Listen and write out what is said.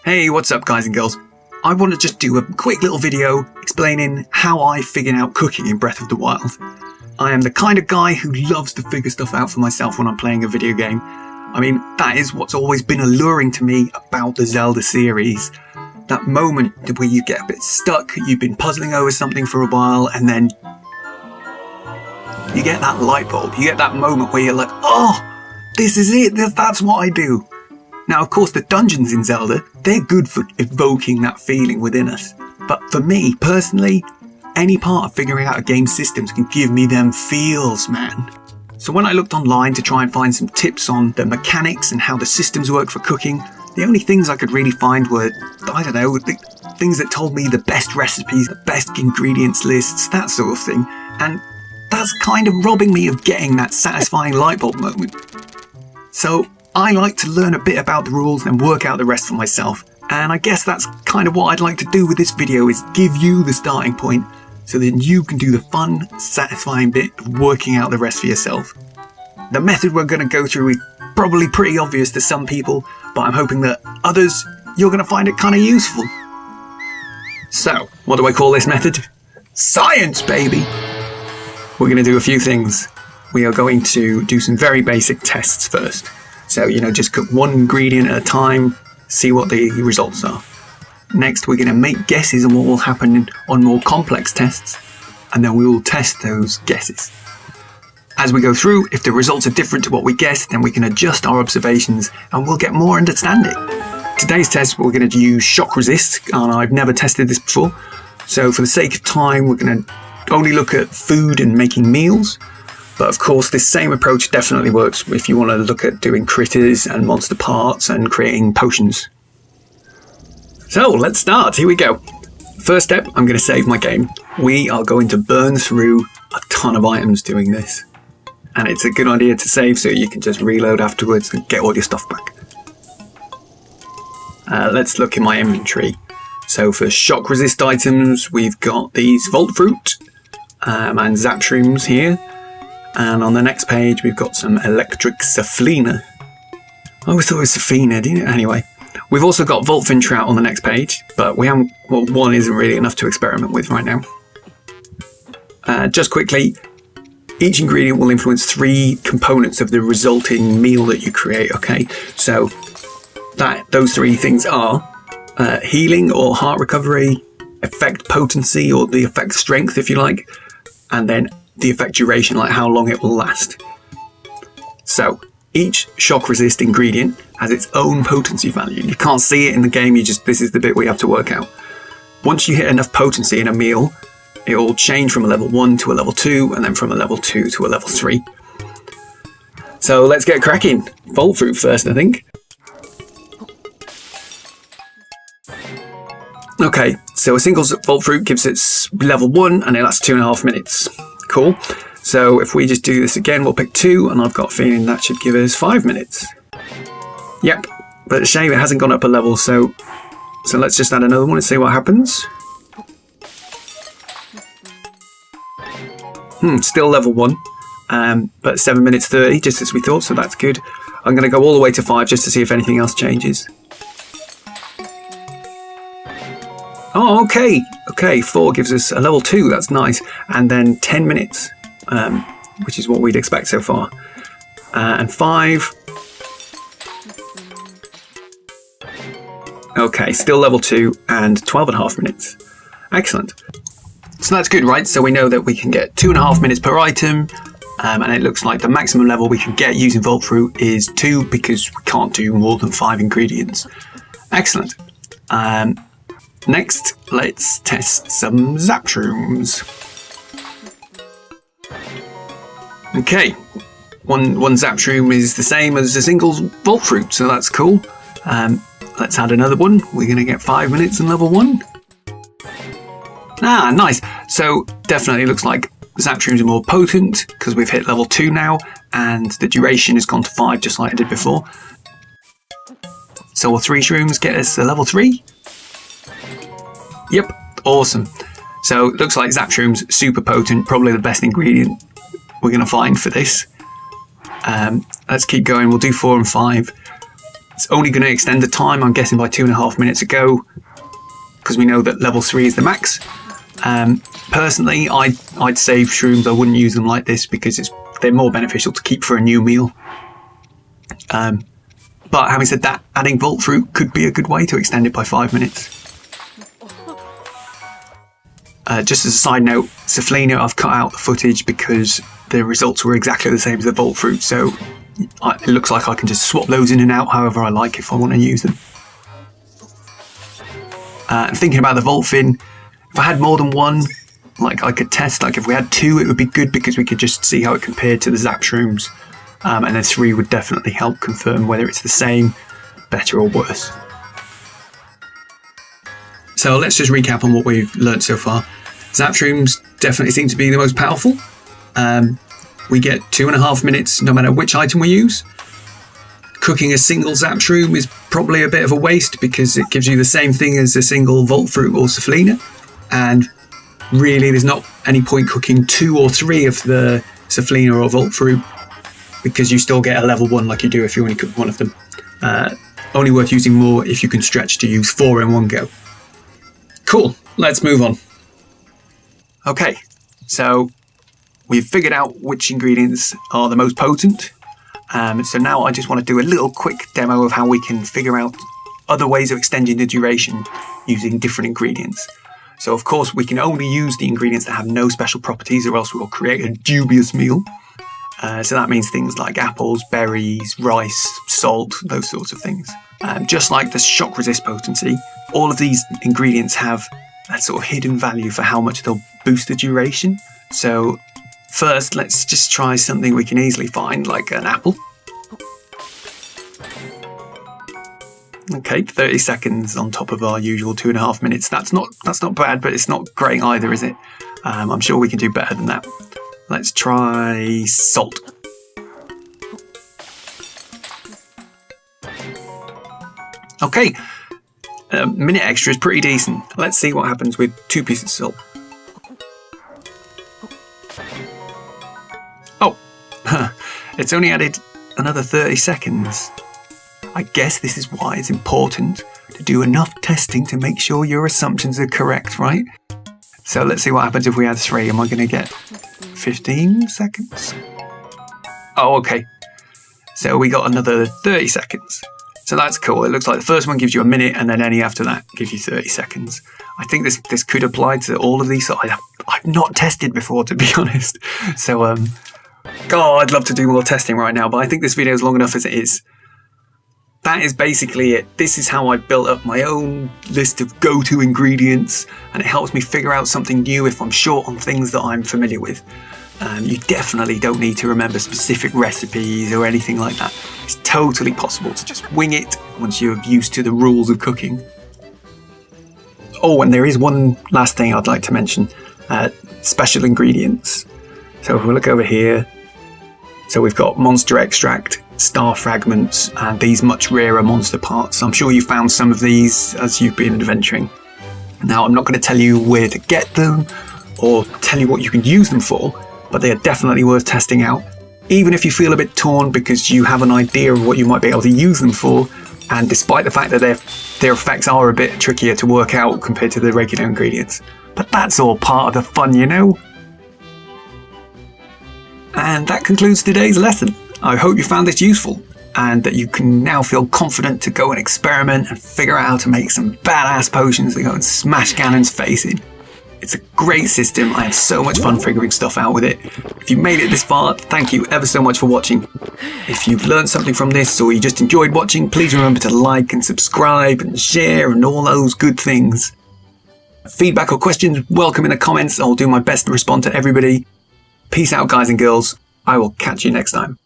Hey, what's up guys and girls? I want to just do a quick little video explaining how I figured out cooking in Breath of the Wild. I am the kind of guy who loves to figure stuff out for myself when I'm playing a video game. I mean, that is what's always been alluring to me about the Zelda series. That moment where you get a bit stuck, you've been puzzling over something for a while, and then you get that light bulb. You get that moment where you're like, oh, this is it, that's what I do. Now, of course, the dungeons in Zelda, they're good for evoking that feeling within us. But for me, personally, any part of figuring out a game's systems can give me them feels, man. So when I looked online to try and find some tips on the mechanics and how the systems work for cooking, the only things I could really find were, I don't know, the things that told me the best recipes, the best ingredients lists, that sort of thing. And that's kind of robbing me of getting that satisfying light bulb moment. So I like to learn a bit about the rules and work out the rest for myself. And I guess that's kind of what I'd like to do with this video, is give you the starting point so that you can do the fun, satisfying bit of working out the rest for yourself. The method we're going to go through is probably pretty obvious to some people, but I'm hoping that others, you're going to find it kind of useful. So, what do I call this method? Science, baby! We're going to do a few things. We are going to do some very basic tests first. So, just cook one ingredient at a time, see what the results are. Next, we're going to make guesses on what will happen on more complex tests, and then we will test those guesses. As we go through, if the results are different to what we guessed, then we can adjust our observations and we'll get more understanding. Today's test, we're going to use shock resist, and I've never tested this before. So for the sake of time, we're going to only look at food and making meals. But of course, this same approach definitely works if you want to look at doing critters and monster parts and creating potions. So let's start. Here we go. First step, I'm going to save my game. We are going to burn through a ton of items doing this. And it's a good idea to save so you can just reload afterwards and get all your stuff back. Let's look in my inventory. So for shock resist items, we've got these Vault Fruit and Zap Shrooms here. And on the next page, we've got some Electric Saflina. I always thought it was Safina, didn't it? Anyway, we've also got Voltfin Trout on the next page, but we haven't, well, one isn't really enough to experiment with right now. Just quickly, each ingredient will influence 3 components of the resulting meal that you create, okay? So those 3 things are healing or heart recovery, effect potency or the effect strength, if you like, and then the effect duration, like how long it will last. So each shock resist ingredient has its own potency value. You can't see it in the game, this is the bit we have to work out. Once you hit enough potency in a meal, it will change from a level 1 to a level 2, and then from a level 2 to a level 3. So let's get cracking. Vault Fruit first, I think. Okay, so a single Vault Fruit gives its level 1 and it lasts 2.5 minutes. Cool. So if we just do this again, we'll pick 2, and I've got a feeling that should give us 5 minutes. Yep, but it's a shame it hasn't gone up a level, so let's just add another one and see what happens. Still level 1, but 7 minutes 30, just as we thought, so that's good. I'm going to go all the way to 5 just to see if anything else changes. Oh, okay. Okay, 4 gives us a level 2, that's nice. And then 10 minutes, which is what we'd expect so far. And 5. Okay, still level 2 and 12.5 minutes. Excellent. So that's good, right? So we know that we can get 2.5 minutes per item. And it looks like the maximum level we can get using Vault Fruit is 2 because we can't do more than 5 ingredients. Excellent. Next, let's test some Zap Shrooms. Okay, one Zap Shroom is the same as a single Vault Fruit, so that's cool. Let's add another one. We're going to get 5 minutes in level 1. Ah, nice. So definitely looks like Zap Shrooms are more potent because we've hit level 2 now, and the duration has gone to 5 just like I did before. So will 3 Shrooms get us a level 3? Yep, awesome. So it looks like Zap Shrooms, super potent, probably the best ingredient we're going to find for this. Let's keep going, we'll do 4 and 5. It's only going to extend the time, I'm guessing, by 2.5 minutes a go, because we know that level 3 is the max. Personally, I'd save shrooms. I wouldn't use them like this because they're more beneficial to keep for a new meal. But having said that, adding Vault Fruit could be a good way to extend it by 5 minutes. Just as a side note, Cephalina, I've cut out the footage because the results were exactly the same as the Vault Fruit, so it looks like I can just swap those in and out however I like if I want to use them. And thinking about the Vault Fin, if I had more than one, like I could test, like if we had 2 it would be good because we could just see how it compared to the Zap Shrooms. And then 3 would definitely help confirm whether it's the same, better or worse. So let's just recap on what we've learned so far. Zap Shrooms definitely seem to be the most powerful. We get 2.5 minutes no matter which item we use. Cooking a single Zap Shroom is probably a bit of a waste because it gives you the same thing as a single Vault Fruit or Cephalina. And really there's not any point cooking 2 or 3 of the Cephalina or Vault Fruit because you still get a level 1 like you do if you only cook one of them. Only worth using more if you can stretch to use 4 in one go. Cool, let's move on. Okay, so we've figured out which ingredients are the most potent. So now I just want to do a little quick demo of how we can figure out other ways of extending the duration using different ingredients. So of course we can only use the ingredients that have no special properties or else we'll create a dubious meal. So that means things like apples, berries, rice, salt, those sorts of things. Just like the shock resist potency, all of these ingredients have a sort of hidden value for how much they'll boost the duration. So first, let's just try something we can easily find, like an apple. Okay, 30 seconds on top of our usual 2.5 minutes. That's not bad, but it's not great either, is it? I'm sure we can do better than that. Let's try salt. Okay, a minute extra is pretty decent. Let's see what happens with 2 pieces of salt. Oh, it's only added another 30 seconds. I guess this is why it's important to do enough testing to make sure your assumptions are correct, right? So let's see what happens if we add 3. Am I going to get 15 seconds? Oh, okay. So we got another 30 seconds. So that's cool. It looks like the first one gives you a minute and then any after that gives you 30 seconds. I think this could apply to all of these. So I've not tested before, to be honest. So, God, I'd love to do more testing right now, but I think this video is long enough as it is. That is basically it. This is how I built up my own list of go-to ingredients, and it helps me figure out something new if I'm short on things that I'm familiar with. You definitely don't need to remember specific recipes or anything like that. It's totally possible to just wing it once you're used to the rules of cooking. Oh, and there is one last thing I'd like to mention. Special ingredients. So if we look over here, so we've got monster extract, star fragments, and these much rarer monster parts. I'm sure you found some of these as you've been adventuring. Now, I'm not going to tell you where to get them or tell you what you can use them for, but they are definitely worth testing out. Even if you feel a bit torn because you have an idea of what you might be able to use them for, and despite the fact that their effects are a bit trickier to work out compared to the regular ingredients. But that's all part of the fun, you know? And that concludes today's lesson. I hope you found this useful and that you can now feel confident to go and experiment and figure out how to make some badass potions that go and smash Ganon's face in. It's a great system. I had so much fun figuring stuff out with it. If you made it this far, thank you ever so much for watching. If you've learned something from this or you just enjoyed watching, please remember to like and subscribe and share and all those good things. Feedback or questions, welcome in the comments. I'll do my best to respond to everybody. Peace out, guys and girls. I will catch you next time.